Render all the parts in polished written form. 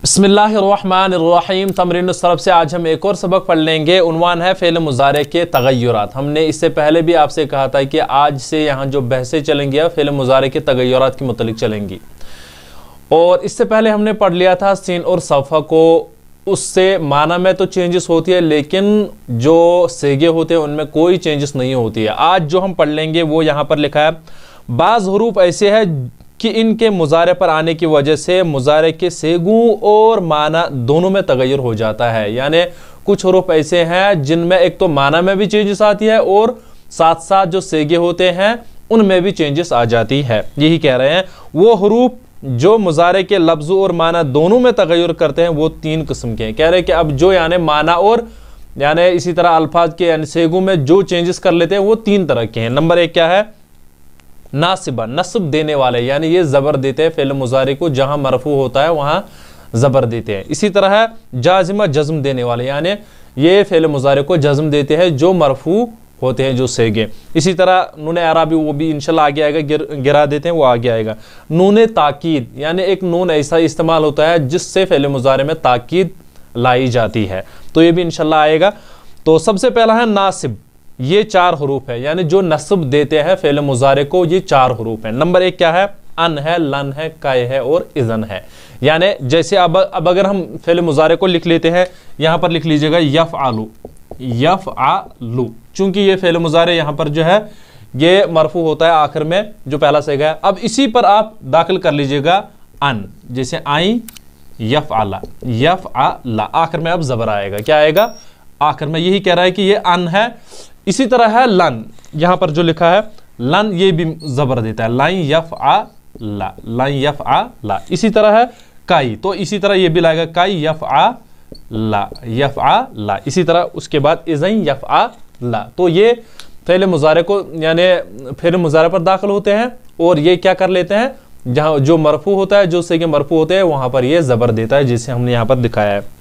बिस्मिल्लाहिर्रहमानिर्रहीम। तमरीनुस सरफ से आज हम एक और सबक पढ़ लेंगे। उन्वान है फ़ेल मुज़ारे के तग़य्युरात। हमने इससे पहले भी आपसे कहा था कि आज से यहाँ जो बहसें चलेंगी फ़ेल मुज़ारे के तग़य्युरात के मुतल्लिक़ चलेंगी। और इससे पहले हमने पढ़ लिया था सीन और सफ़ा को। उससे माना में तो चेंजेस होती है, लेकिन जो सेगे होते हैं उनमें कोई चेंजेस नहीं होती है। आज जो हम पढ़ लेंगे वो यहाँ पर लिखा है, बाज़ हुरूफ ऐसे है कि इनके मुज़ारे पर आने की वजह से मुज़ारे के सेगू और माना दोनों में तग़य्युर हो जाता है। यानी कुछ हुरूफ ऐसे हैं जिनमें एक तो माना में भी चेंजेस आती है और साथ साथ जो सेगे होते हैं उनमें भी चेंजेस आ जाती है। यही कह रहे हैं वो हुरूफ जो मुज़ारे के लफ्ज़ और माना दोनों में तग़य्युर करते हैं वो तीन किस्म के हैं। कह रहे हैं कि अब जो यानी माना और यानी इसी तरह अल्फाज के यानी सेगू में जो चेंजेस कर लेते हैं वो तीन तरह के हैं। नंबर एक क्या है? नासिबा, नस्ब देने वाले, यानी ये ज़बर देते हैं फ़ेल मुज़ारे को, जहाँ मरफू होता है वहाँ ज़बर देते हैं। इसी तरह है जाज़िमा, जज़्म देने वाले, यानी ये फ़ेल मुज़ारे को जज़्म देते हैं जो मरफू होते हैं जो सेगे। इसी तरह नून अराबी, वो भी इंशाल्लाह आगे आएगा, गिरा देते हैं वो आगे आएगा। नून ताकीद, यानी एक नून ऐसा इस्तेमाल होता है जिससे फ़ेल मुज़ारे में ताकीद लाई जाती है, तो ये भी इंशाल्लाह आएगा। तो सबसे पहला है नासिब, ये चार हरूफ है, यानी जो नस्ब देते हैं फ़ेल मुज़ारे को, ये चार हरूफ है। नंबर एक क्या है? अन है, लन है, कै है और इज़न है। यानी जैसे अब अगर हम फ़ेल मुज़ारे को लिख लेते हैं, यहाँ पर लिख लीजिएगा यफ़अलु, यफ़अलु, चूंकि ये फ़ेल मुज़ारे यहाँ पर जो है ये मरफू होता है आखिर में जो पहला सेगा है। अब इसी पर आप दाखिल कर लीजिएगा अन, जैसे आई यफ़अला, यफ़अला, आखिर में अब ज़बर आएगा। क्या आएगा आखिर में? यही कह रहा है कि ये अन है। इसी तरह है लन, यहाँ पर जो लिखा है लन, ये भी ज़बर देता है, लन यफ़अला, लन यफ़अला। इसी तरह है काई, तो इसी तरह ये भी लाएगा काई यफ़अला, यफ़अला। इसी तरह उसके बाद इज़न यफ़अला। तो ये फ़ेल मुज़ारे को यानी फ़ेल मुज़ारे पर दाखिल होते हैं और ये क्या कर लेते हैं, जहाँ जो मरफू होता है, जो सेगे मरफू होते हैं वहाँ पर ये ज़बर देता है, जिसे हमने यहाँ पर दिखाया है।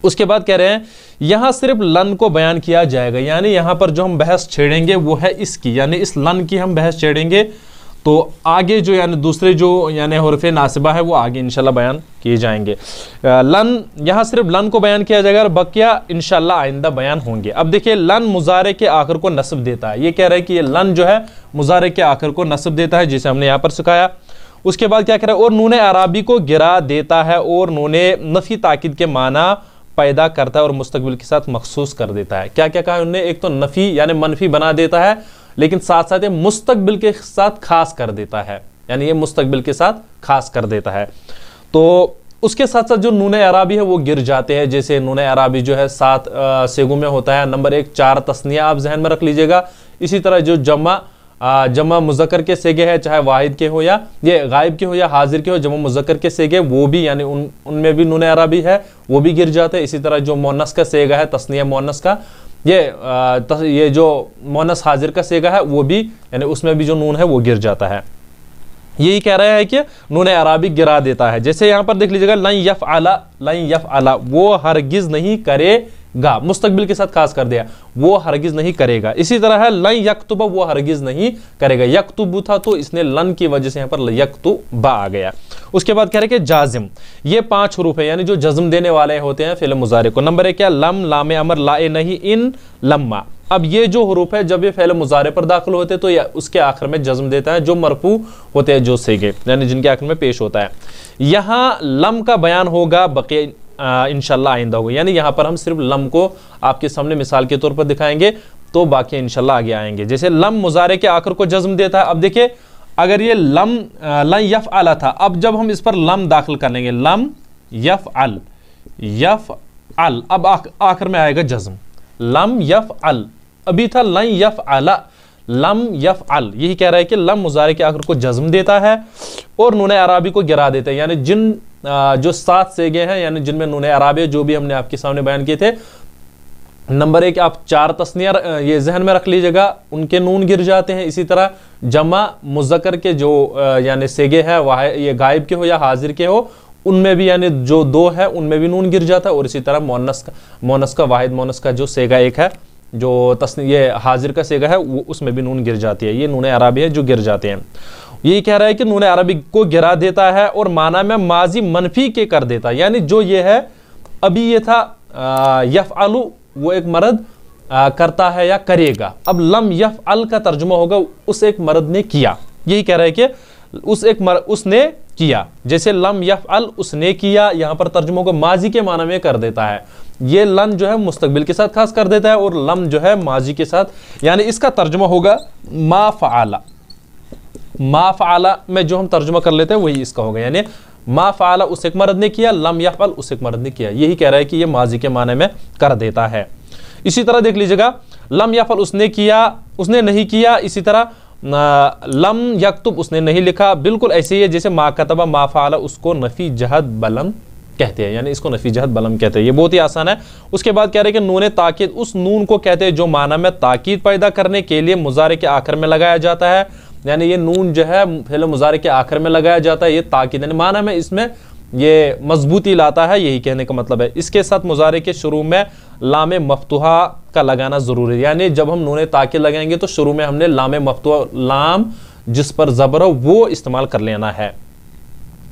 उसके बाद कह रहे हैं यहाँ सिर्फ लन को बयान किया जाएगा, यानी यहाँ पर जो हम बहस छेड़ेंगे वो है इसकी, यानी इस लन की हम बहस छेड़ेंगे। तो आगे जो यानी दूसरे जो यानी हुर्फ़े नासिबा है वो आगे इंशाल्लाह बयान किए जाएंगे। लन, यहाँ सिर्फ लन को बयान किया जाएगा और बकिया इंशाल्लाह आइंदा बयान होंगे। अब देखिए लन मुज़ारे के आखिर को नस्ब देता है, ये कह रहे हैं कि ये लन जो है मुज़ारे के आखिर को नस्ब देता है, जिसे हमने यहाँ पर सिखाया। उसके बाद क्या कह रहा है? और नून अराबी को गिरा देता है और नून नफ़ी ताकीद के माना पैदा करता है और मुस्तकबिल के साथ मखसूस कर देता है। क्या क्या कहा उन्होंने? एक तो नफ़ी यानी मनफी बना देता है, लेकिन साथ साथ ये मुस्तकबिल के साथ खास कर देता है, यानी ये मुस्तकबिल के साथ खास कर देता है। तो उसके साथ साथ जो नून अराबी है वो गिर जाते हैं। जैसे नून अराबी जो है 7 सेगों में होता है। नंबर एक 4 तस्निया आप जहन में रख लीजिएगा। इसी तरह जो जमा मुज़क्कर के सेगे है, चाहे वाहिद के हो या ये गायब के हो या हाजिर के हो, जमा मुज़क्कर के सेगे वो भी यानी उनमें भी नून अराबी है, वो भी गिर जाते हैं। इसी तरह जो मोनस का सेगा है, तस्निया मोनस का, ये जो मोनस हाजिर का सेगा है वो भी यानी उसमें भी जो नून है वो गिर जाता है। यही कह रहा है कि नून अराबी गिरा देता है। जैसे यहाँ पर देख लीजिएगा लन यफ़अला, लन यफ़अला, वो हरगिज़ नहीं करेगा, मुस्तकबिल के साथ खास कर दिया, वो हरगिज़ नहीं करेगा। इसी तरह है लन यक्तुबा, वो हरगिज़ नहीं करेगा, यक्तुबु था तो इसने लन की वजह से यहाँ पर यक्तुबा आ गया। उसके बाद कह रहे कि जाजिम, ये 5 हुरूफ है, यानी जो जज़्म देने वाले होते हैं फ़ेल मुज़ारे को। नंबर एक क्या? लम, लाम अमर, लाए नहीं, इन, लम्मा। अब ये जो हुरूफ है जब ये फ़ेल मुज़ारे पर दाखिल होते हैं तो ये उसके आखिर में जज़्म देता है जो मरफू होते हैं, जो सेगे यानी जिनके आखिर में पेश होता है। यहाँ लम का बयान होगा, बक़िया इंशाल्लाह आइंदा होगा, यानी यहाँ पर हम सिर्फ लम को आपके सामने मिसाल के तौर पर दिखाएंगे, तो बाकी इंशाल्लाह आगे आएंगे। जैसे लम मुज़ारे के आखिर को जज़्म देता है। अब देखिए अगर ये लम लन यफ़अला था, अब जब हम इस पर लम दाखिल कर लेंगे, लम यफ़अल, यफ़अल, अब आखिर में आएगा जज़्म, लम यफ़अल, अभी था लन यफ़अला, लम यफ़अल। यही कह रहा है कि लम मुज़ारे के आखिर को जज़्म देता है और नून अराबी को गिरा देता है, यानी जिन जो 7 सेगे हैं यानी जिनमें नून अराबी जो भी हमने आपके सामने बयान किए थे। नंबर एक आप 4 तस्निया ये जहन में रख लीजिएगा, उनके नून गिर जाते हैं। इसी तरह जमा मुज़क्कर के जो यानी सेगे है वह ये गायब के हो या हाजिर के हो, उनमें भी यानी जो 2 है उनमें भी नून गिर जाता है। और इसी तरह मोनस का वाहिद मोनस का जो सेगा एक है, जो ये हाजिर का सेगा है वो उसमें भी नून गिर जाती है। ये नून अराबी है जो गिर जाते हैं। यही कह रहा है कि नून अरबी को गिरा देता है और माना में माजी मनफी के कर देता है। यानी जो ये है, अभी ये था यफ़अलु, वो एक मर्द करता है या करेगा। अब लम यफ़अल का तर्जुमा होगा उस एक मर्द ने किया। यही कह रहा है कि उसने किया। जैसे लम यफ़अल, उसने किया, यहां पर तर्जुमा को माजी के माना में कर देता है। ये लन जो है मुस्तकबिल के साथ खास कर देता है और लम जो है माजी के साथ। यानी इसका तर्जुमा होगा मा फ़अला। मा फ़अला में जो हम तर्जुमा कर लेते हैं वही इसका होगा। यानी मा फ़अला उस एक मर्द ने किया, लम यफ़अल उस एक मर्द ने किया। यही कह रहा है कि ये माजी के माने में कर देता है। इसी तरह देख लीजिएगा, लम यफ़अल उसने किया, उसने नहीं किया। इसी तरह लम यक्तुब उसने नहीं लिखा। बिल्कुल ऐसे ही है जैसे मा कतबा मा फ़अला, उसको नफी जहद बलम कहते हैं। यानी इसको नफी जहद बलम कहते हैं। ये बहुत ही आसान है। उसके बाद कह रहे हैं कि नून ताकीद, उस नून को कहते हैं जो माना में ताकीद पैदा करने के लिए मुजारे के आखिर में लगाया जाता है। यानी ये नून जो है फिल मुजारे के आखिर में लगाया जाता है। ये ताकीद यानी माना में इसमें ये मजबूती लाता है, यही कहने का मतलब है। इसके साथ मुजारे के शुरू में लाम मफ्तूहा का लगाना जरूरी है। यानी जब हम नून ताकीद लगाएंगे तो शुरू में हमने लाम मफ्तूहा, लाम जिस पर ज़बर हो वो इस्तेमाल कर लेना है,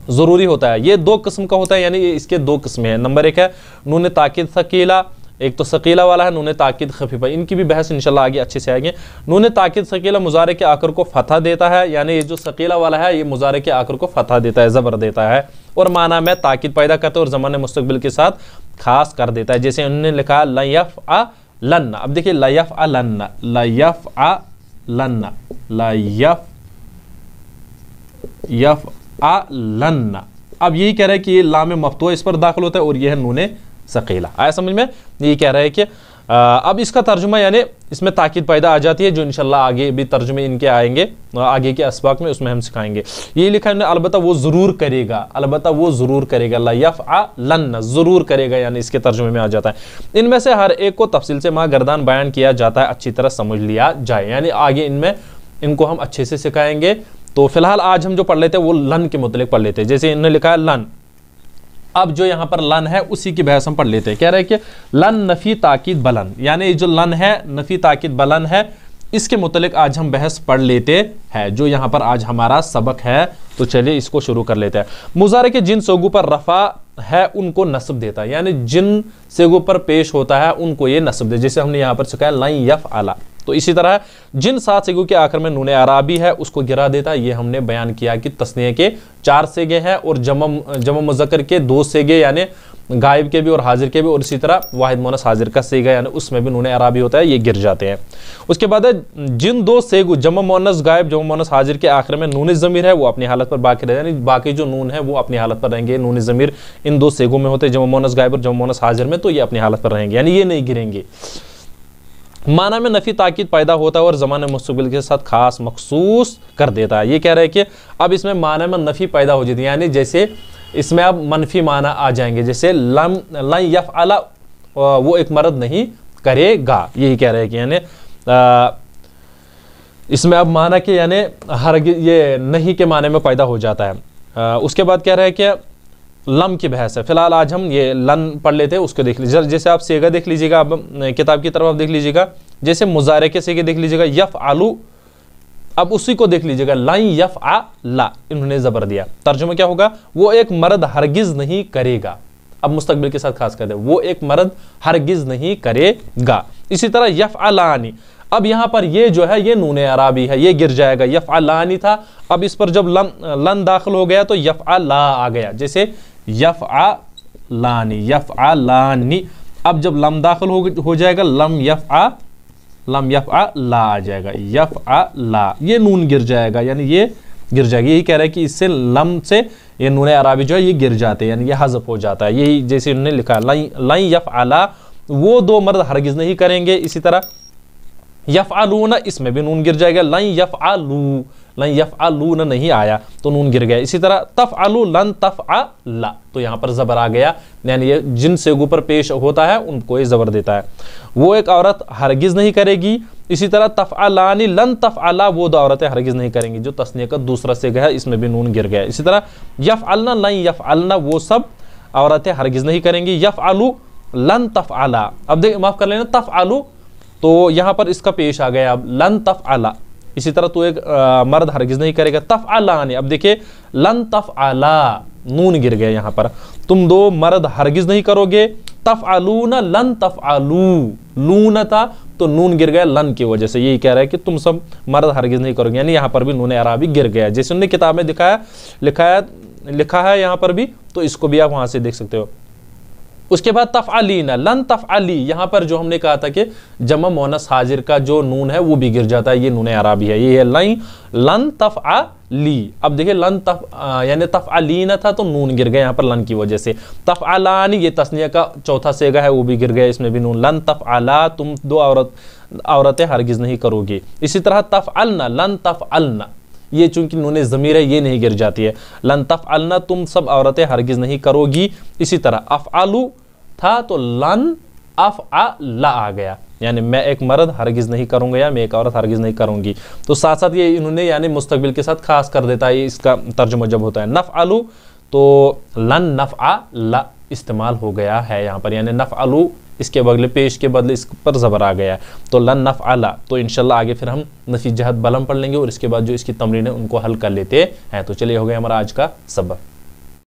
जरूरी होता है। ये दो किस्म का होता है, यानी इसके दो किस्में हैं। नंबर एक है नून ताकीद सकीला, एक तो सकीला वाला है नून ताकीद खफीफा। इनकी भी बहस इंशाल्लाह आगे अच्छे से आएंगे। नून ताकीद सकीला मुजारे के आखिर को फतह देता है। यानी ये जो सकीला वाला है ये मुजारे के आखिर को फतह देता है, ज़बर देता है और माना में ताकीद पैदा करता है और ज़माने मुस्तकबिल के साथ खास कर देता है। जैसे उन्होंने लिखा लयफ़अलन्ना। अब देखिए लयफ़अलन्ना, लयफ़अलन्ना, लयफ़अलन्ना। अब यही कह रहा है कि ये लाम मफ्तूहा इस पर दाखिल होता है और यह है नून सकीला। आया समझ में? यही कह रहा है कि अब इसका तर्जुमा यानी इसमें ताकीद पैदा आ जाती है, जो इंशाल्लाह आगे भी तर्जुमे इनके आएंगे आगे के असबाक में, उसमें हम सिखाएंगे। ये लिखा है अलबत्ता वो जरूर करेगा, अलबत्ता वो जरूर करेगा, ला यफ़अलन जरूर करेगा, यानी इसके तर्जुमे में आ जाता है। इनमें से हर एक को तफसील से माँ गर्दान बयान किया जाता है, अच्छी तरह समझ लिया जाए। यानी आगे इनमें इनको हम अच्छे से सिखाएंगे। तो फिलहाल आज हम जो पढ़ लेते हैं वो लन के मुतलिक पढ़ लेते हैं। जैसे इन्होंने लिखा है लन, अब जो यहाँ पर लन है उसी की बहस हम पढ़ लेते हैं। कह रहे हैं कि लन नफी ताकीद बलन, यानी जो लन है नफी ताकीद बलन है, इसके मुतलिक आज हम बहस पढ़ लेते हैं, जो यहाँ पर आज हमारा सबक है। तो चलिए इसको शुरू कर लेते हैं। मुजारे के जिन सेगों पर रफा है उनको नस्ब देता है, यानी जिन सेगों पर पेश होता है उनको ये नस्ब दे। जैसे हमने यहाँ पर सिखाया लन यफ़अला, तो इसी तरह जिन 7 सेगों के आखिर में नून अराबी है उसको गिरा देता है। ये हमने बयान किया कि तस्नीय के 4 सेगे हैं और जमा मुज़क्कर के 2 सेगे, यानी गायब के भी और हाजिर के भी, और इसी तरह वाहिद मुअन्नस हाजिर का सेगा यानी उसमें भी नून अराबी होता है, ये गिर जाते हैं। उसके बाद जिन 2 सेगों जमा मुअन्नस गायब जमा मुअन्नस हाजिर के आखिर में नून ज़मीर है वो अपनी हालत पर बाकी रहेगा, यानी बाकी जो नून है वो अपनी हालत पर रहेंगे। नून ज़मीर इन 2 सेगों में होते हैं, जमा मुअन्नस गायब और जमा मुअन्नस हाजिर में, तो ये अपनी हालत पर रहेंगे, यानी ये नहीं गिरेंगे। माना में नफी ताकीद पैदा होता है और ज़माने मुस्तक़बिल के साथ खास मखसूस कर देता है। ये कह रहे हैं कि अब इसमें माना में नफी पैदा हो जाती है, यानी जैसे इसमें अब मनफी माना आ जाएंगे। जैसे लन यफ़अला वो एक मर्द नहीं करेगा, यही कह रहे हैं कि यानी इसमें अब माना के यानी हरगिज़ ये नहीं के माने में पैदा हो जाता है। उसके बाद कह रहे हैं कि लम की बहस है। फिलहाल आज हम ये लन पढ़ लेते हैं, उसको देख लीजिए। जैसे आप सेगा देख लीजिएगा, अब किताब की तरफ आप देख लीजिएगा, जैसे मुजारे के सेगे देख लीजिएगा यफ़अलु, अब उसी को देख लीजिएगा लन यफ़अला, इन्होंने ज़बर दिया। तर्जुमा क्या होगा? वो एक मर्द हरगिज़ नहीं करेगा। अब मुस्तकबिल के साथ खास कर दे, वो एक मर्द हरगिज़ नहीं करेगा। इसी तरह यफ़अलानी, अब यहाँ पर ये जो है ये नून अराबी है, ये गिर जाएगा। यफ़अलानी था, अब इस पर जब लन दाखिल हो गया तो यफ़अला आ गया। जैसे यफ़अलानी, यफ़अलानी, अब जब लम दाखिल हो जाएगा लम यफ़अला आ जाएगा, यफ़अला, ये नून गिर जाएगा, यानी ये गिर जाएगी। यही कह रहा है कि इससे लम से ये नून अराबी जो है ये गिर जाते हैं, यानी ये हज़फ हो जाता है। यही जैसे उन्होंने लिखा लन यफ़अला, वो 2 मर्द हरगिज़ नहीं करेंगे। इसी तरह यफ़अलूना, इसमें भी नून गिर जाएगा। लन यफ़अलू, लन यफ़अलूना नहीं आया तो नून गिर गया। इसी तरह तफ़अलू लन तफ़अला, तो यहाँ पर ज़बर आ गया, यानी ये जिन सेगों पर पेश होता है उनको ये ज़बर देता है। वो एक औरत हरगिज़ नहीं करेगी। इसी तरह तफ़अलानी लन तफ़अला, वो 2 औरतें हरगिज़ नहीं करेंगी, जो तस्नीय का दूसरा सेगा है, इसमें भी नून गिर गया। इसी तरह यफ़अलना लन यफ़अलना, वो सब औरतें हरगिज़ नहीं करेंगी। यफ़अलू लन तफ़अला, अब देख माफ़ कर लेना तफ़अलू, तो यहाँ पर इसका पेश आ गया अब लन तफ़अला, इसी तरह तू एक मर्द हरगिज नहीं करेगा। तफ़अलानी, अब देखिए लन तफ़अला, नून गिर गया यहाँ पर, तुम दो मर्द हरगिज नहीं करोगे। तफ़अलूना लन तफ़अलू, लून था तो नून गिर गया लन की वजह से, यही कह रहा है कि तुम सब मर्द हरगिज नहीं करोगे, यानी यहाँ पर भी नून अराबी गिर गया, जैसे उन्होंने किताब में लिखा है यहाँ पर भी, तो इसको भी आप वहां से देख सकते हो। उसके बाद तफ़अलीना, लन तफ़अली, यहाँ पर जो हमने कहा था कि जमा मोनस हाजिर का जो नून है वो भी गिर जाता है, ये नून अराबी है, ये है लन तफ़अली। अब देखिए लन यानी तफ़अलीना था तो नून गिर गया यहाँ पर लन की वजह से। तफ़अलानी, ये तस्निया का चौथा सेगा है, वो भी गिर गया, इसमें भी नून। लन तफ़अला, तुम दो औरतें हरगिज नहीं करोगी। इसी तरह तफ़अलना, लन तफ़अलना, ये चूंकि नून ज़मीर है ये नहीं गिर जाती है। लन तफ़अलना, तुम सब औरतें हरगिज नहीं करोगी। इसी तरह अफ़अलु था तो लन अफ़अला आ गया, यानी मैं एक मर्द हरगिज नहीं करूंगा या मैं एक औरत हरगिज नहीं करूंगी। तो साथ साथ ये इन्होंने यानी मुस्तकबिल के साथ खास कर देता है, इसका तर्जुमा जब होता है। नफ़अलु तो लन नफ़अला इस्तेमाल हो गया है यहाँ पर, यानी नफ़अलु इसके बदले, पेश के बदले इस पर ज़बर आ गया है, तो लन नफ़अला। तो इंशाल्लाह आगे फिर हम नफ़ी जहत बलम पढ़ लेंगे और इसके बाद जो इसकी तमरीन है उनको हल कर लेते हैं। तो चलिए हो गया हमारा आज का सबक।